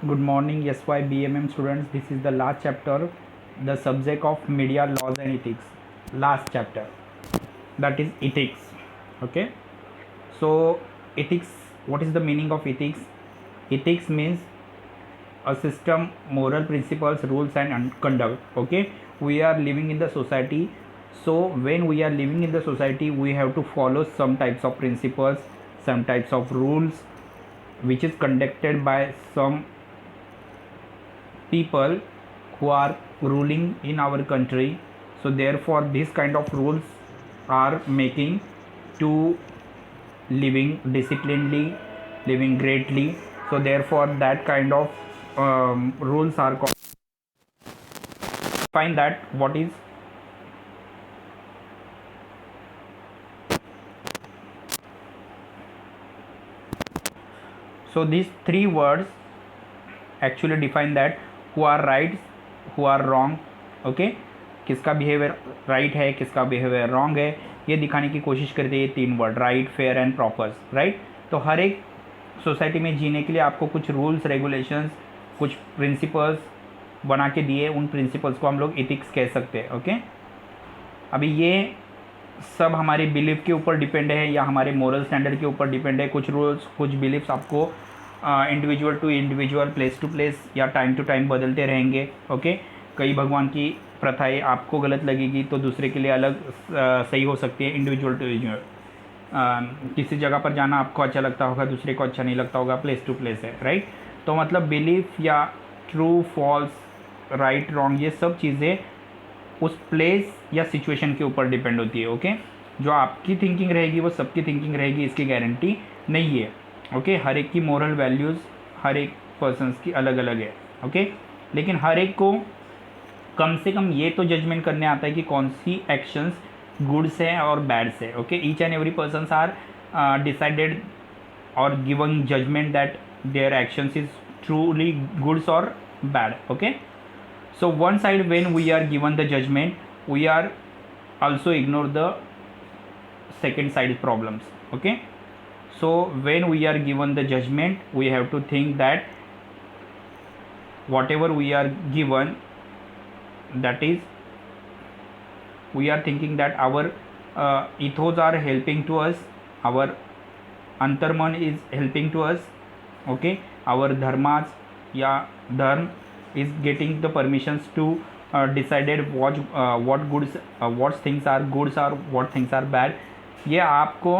Good morning, SY BMM students. This is the last chapter, the subject of media laws and ethics. Last chapter, that is ethics. Okay. So, ethics. What is the meaning of ethics? Ethics means a system, moral principles, rules, and conduct. Okay. We are living in the society. So, when we are living in the society, we have to follow some types of principles, some types of rules, which is conducted by some people who are ruling in our country. So therefore this kind of rules are making to living disciplinedly, living greatly. So therefore that kind of rules are called. Find that what is. So these three words actually define that who are right, who are wrong. Okay किसका behaviour right है, किसका behaviour wrong है, ये दिखाने की कोशिश करते हैं ये तीन word, right, fair and प्रॉपर्स. Right. तो हर एक सोसाइटी में जीने के लिए आपको कुछ रूल्स रेगुलेशंस, कुछ प्रिंसिपल्स बना के दिए. उन प्रिंसिपल्स को हम लोग एथिक्स कह सकते हैं. ओके. अभी ये सब हमारे बिलीफ के ऊपर डिपेंड है या हमारे मोरल स्टैंडर्ड के ऊपर डिपेंड है. कुछ रूल्स, कुछ बिलीफ्स आपको individual to individual, place to place या टाइम टू टाइम बदलते रहेंगे. ओके. कई भगवान की प्रथाएं आपको गलत लगेगी तो दूसरे के लिए अलग सही हो सकती है. इंडिविजुअल टू इंडिविजुअल, किसी जगह पर जाना आपको अच्छा लगता होगा, दूसरे को अच्छा नहीं लगता होगा. प्लेस टू प्लेस है. राइट. तो मतलब बिलीफ या ट्रू फॉल्स, राइट रॉन्ग, ये सब चीज़ें उस प्लेस या सिचुएशन के ऊपर डिपेंड होती है. ओके. जो आपकी थिंकिंग रहेगी वो सबकी थिंकिंग रहेगी, इसकी गारंटी नहीं है. ओके. हर एक की मोरल वैल्यूज़ हर एक पर्सन्स की अलग अलग है. ओके. लेकिन हर एक को कम से कम ये तो जजमेंट करने आता है कि कौन सी एक्शंस गुड्स है और बैड्स है. Okay. Each and every persons are decided और given judgment that their actions is truly goods और bad. Okay. So one side when we are given the judgment, we are also ignore the second side problems. Okay. So when we are given the judgment, we have to think that whatever we are given, that is we are thinking that our ethos are helping to us, our antarman is helping to us. Okay. Our dharmas या धर्म is getting the permissions to decided what goods, what things are goods or what things are bad. ये आपको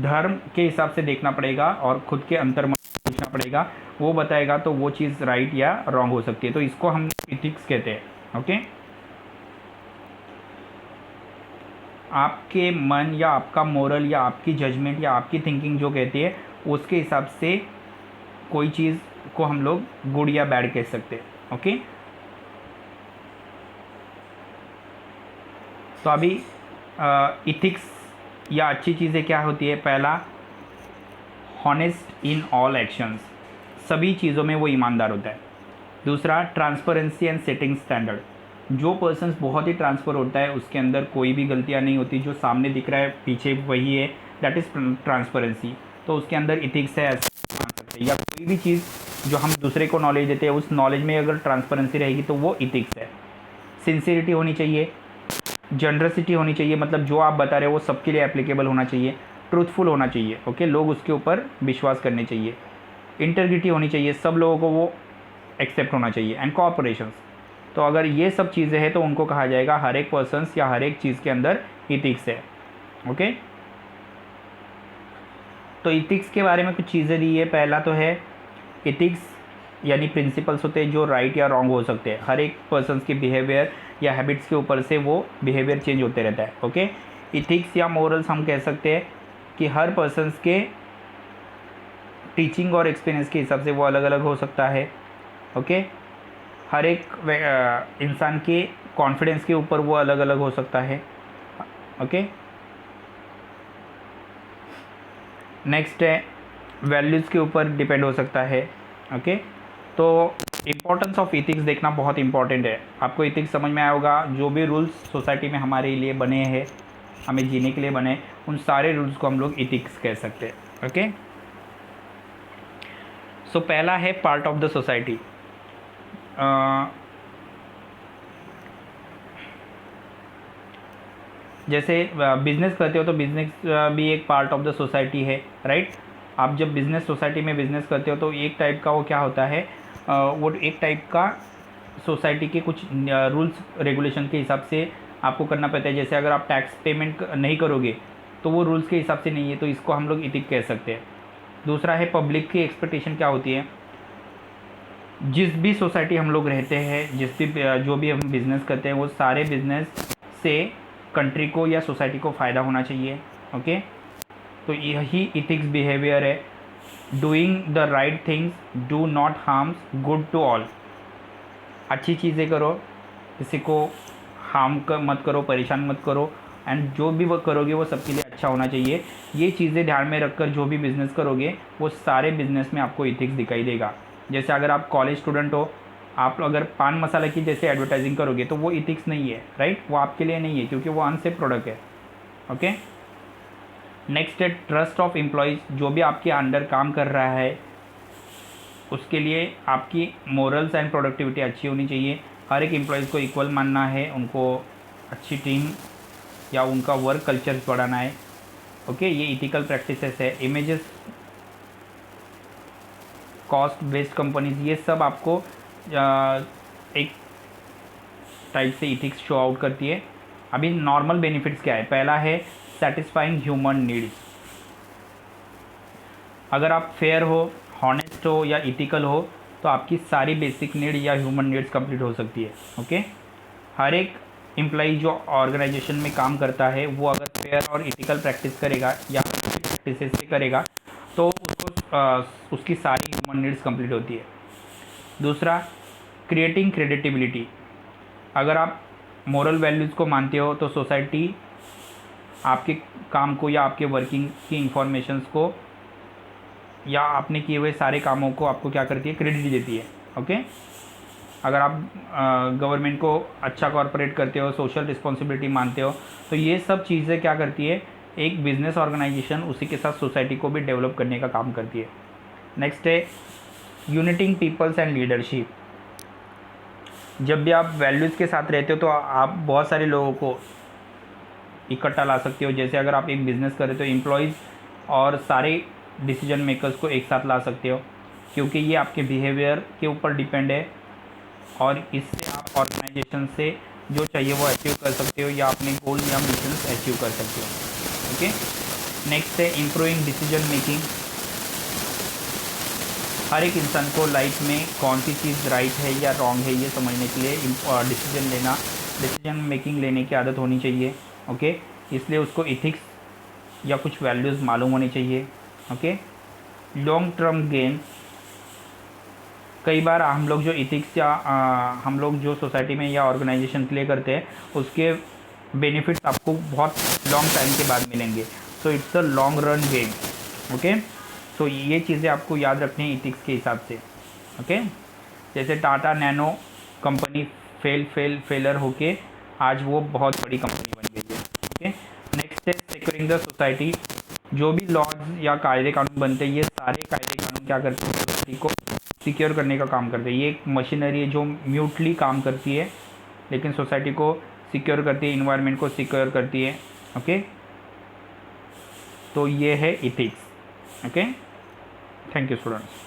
धर्म के हिसाब से देखना पड़ेगा और खुद के अंतर्मन पूछना पड़ेगा. वो बताएगा तो वो चीज़ राइट या रॉन्ग हो सकती है. तो इसको हम इथिक्स कहते हैं. ओके. आपके मन या आपका मोरल या आपकी जजमेंट या आपकी थिंकिंग जो कहती है उसके हिसाब से कोई चीज़ को हम लोग गुड या बैड कह सकते हैं. ओके. तो अभी इथिक्स या अच्छी चीज़ें क्या होती है. पहला, हॉनेस्ट इन ऑल एक्शंस, सभी चीज़ों में वो ईमानदार होता है. दूसरा, ट्रांसपेरेंसी एंड सेटिंग स्टैंडर्ड, जो पर्सन्स बहुत ही ट्रांसफर होता है उसके अंदर कोई भी गलतियाँ नहीं होती, जो सामने दिख रहा है पीछे वही है, दैट इज़ ट्रांसपेरेंसी. तो उसके अंदर इथिक्स है. या कोई भी चीज़ जो हम दूसरे को नॉलेज देते हैं उस नॉलेज में अगर ट्रांसपेरेंसी रहेगी तो वो इथिक्स है. सिंसियरिटी होनी चाहिए, जनरसिटी होनी चाहिए, मतलब जो आप बता रहे हो वो सबके लिए एप्लीकेबल होना चाहिए. ट्रूथफुल होना चाहिए. ओके. लोग उसके ऊपर विश्वास करने चाहिए. इंटेग्रिटी होनी चाहिए, सब लोगों को वो एक्सेप्ट होना चाहिए. And cooperations. तो अगर ये सब चीज़ें हैं तो उनको कहा जाएगा हर एक पर्सन्स या हर एक चीज़ के अंदर इथिक्स है. ओके. तो इथिक्स के बारे में कुछ चीज़ें दी है. पहला तो है इथिक्स यानी प्रिंसिपल्स होते हैं जो राइट या रॉन्ग हो सकते हैं. हर एक पर्सन्स के बिहेवियर या हैबिट्स के ऊपर से वो बिहेवियर चेंज होते रहता है. ओके. इथिक्स या मोरल्स हम कह सकते हैं कि हर पर्सन्स के टीचिंग और एक्सपीरियंस के हिसाब से वो अलग अलग हो सकता है. ओके. हर एक इंसान के कॉन्फिडेंस के ऊपर वो अलग अलग हो सकता है. ओके. नेक्स्ट है वैल्यूज़ के ऊपर डिपेंड हो सकता है. ओके. तो इम्पोर्टेंस ऑफ इथिक्स देखना बहुत इंपॉर्टेंट है. आपको इथिक्स समझ में आया होगा. जो भी रूल्स सोसाइटी में हमारे लिए बने हैं, हमें जीने के लिए बने, उन सारे रूल्स को हम लोग इथिक्स कह सकते हैं. ओके. सो पहला है पार्ट ऑफ द सोसाइटी। जैसे बिजनेस करते हो तो बिजनेस भी एक पार्ट ऑफ द सोसाइटी है, राइट। आप जब बिजनेस सोसाइटी में बिजनेस करते हो तो एक टाइप का वो क्या होता है, वो एक टाइप का सोसाइटी के कुछ रूल्स रेगुलेशन के हिसाब से आपको करना पड़ता है। जैसे अगर आप टैक्स पेमेंट नहीं करोगे तो वो रूल्स के हिसाब से नहीं है, तो इसको हम लोग इथिक कह सकते हैं। दूसरा है पब्लिक की एक्सपेक्टेशन क्या होती है। जिस भी सोसाइटी हम लोग रहते हैं, जिस भी जो भी हम बिज़नेस करते हैं, वो सारे बिजनेस से कंट्री को या सोसाइटी को फ़ायदा होना चाहिए, ओके। तो यही इथिक्स बिहेवियर है। Doing the right things, do not harms, good to all. अच्छी चीज़ें करो, किसी को हार्म मत करो, परेशान मत करो, एंड जो भी वो करोगे वो सबके लिए अच्छा होना चाहिए। ये चीज़ें ध्यान में रखकर जो भी बिज़नेस करोगे वो सारे बिज़नेस में आपको इथिक्स दिखाई देगा। जैसे अगर आप कॉलेज स्टूडेंट हो, आप अगर पान मसाला की जैसे एडवर्टाइजिंग करोगे तो वो इथिक्स नहीं है, राइट। वो आपके लिए नहीं है क्योंकि वो अनसेफ प्रोडक्ट है, ओके। नेक्स्ट है ट्रस्ट ऑफ एम्प्लॉयज़। जो भी आपके अंडर काम कर रहा है उसके लिए आपकी मोरल्स एंड प्रोडक्टिविटी अच्छी होनी चाहिए। हर एक एम्प्लॉयज़ को इक्वल मानना है, उनको अच्छी टीम या उनका वर्क कल्चर बढ़ाना है, ओके। ये इथिकल प्रैक्टिसेस है। इमेजेस, कॉस्ट बेस्ड कंपनीज, ये सब आपको एक टाइप से इथिक्स शो आउट करती है। अभी नॉर्मल बेनिफिट्स क्या है। पहला है सेटिस्फाइंग ह्यूमन नीड्स। अगर आप फेयर हो, हॉनेस्ट हो या इथिकल हो तो आपकी सारी बेसिक नीड या ह्यूमन नीड्स कंप्लीट हो सकती है, ओके। हर एक एम्प्लॉई जो ऑर्गेनाइजेशन में काम करता है वो अगर फेयर और इथिकल प्रैक्टिस करेगा या प्रैक्टिसेस से करेगा तो उसको उसकी सारी ह्यूमन नीड्स कंप्लीट होती है। दूसरा, क्रिएटिंग क्रेडिटिबिलिटी। अगर आप मोरल वैल्यूज़ को मानते हो तो सोसाइटी आपके काम को या आपके वर्किंग की इंफॉर्मेशंस को या आपने किए हुए सारे कामों को आपको क्या करती है, क्रेडिट देती है, ओके। अगर आप गवर्नमेंट को अच्छा कॉरपोरेट करते हो, सोशल रिस्पॉन्सिबिलिटी मानते हो, तो ये सब चीज़ें क्या करती है, एक बिजनेस ऑर्गेनाइजेशन उसी के साथ सोसाइटी को भी डेवलप करने का काम करती है। नेक्स्ट है यूनिटिंग पीपल्स एंड लीडरशिप। जब भी आप वैल्यूज़ के साथ रहते हो तो आप बहुत सारे लोगों को इकट्ठा ला सकते हो। जैसे अगर आप एक बिज़नेस कर रहे हो तो एम्प्लॉयज़ और सारे डिसीजन मेकर्स को एक साथ ला सकते हो, क्योंकि ये आपके बिहेवियर के ऊपर डिपेंड है और इससे आप ऑर्गेनाइजेशन से जो चाहिए वो अचीव कर सकते हो या अपने गोल या मिशन अचीव कर सकते हो, ओके। नेक्स्ट है इम्प्रूविंग डिसीजन मेकिंग। हर एक इंसान को लाइफ में कौन सी चीज़ राइट है या रॉन्ग है ये समझने के लिए डिसीजन मेकिंग लेने की आदत होनी चाहिए, ओके। इसलिए उसको इथिक्स या कुछ वैल्यूज़ मालूम होनी चाहिए, ओके। Long term gain. कई बार हम लोग जो इथिक्स या हम लोग जो सोसाइटी में या ऑर्गेनाइजेशन के लिए करते हैं उसके बेनिफिट्स आपको बहुत लॉन्ग टाइम के बाद मिलेंगे। So it's a long run game, okay. So ये चीज़ें आपको याद रखनी है इथिक्स के हिसाब से, ओके। जैसे टाटा नैनो कंपनी फेलर होके आज वो बहुत बड़ी कंपनी बन गई है, ओके। नेक्स्ट है सिक्योरिंग द सोसाइटी। जो भी लॉज या कायदे कानून बनते हैं ये सारे कायदे कानून क्या करते हैं, सोसाइटी को सिक्योर करने का काम करते हैं। ये एक मशीनरी है जो म्यूटली काम करती है लेकिन सोसाइटी को सिक्योर करती है, इन्वायरमेंट को सिक्योर करती है, ओके। तो ये है ethics, okay. Thank you students.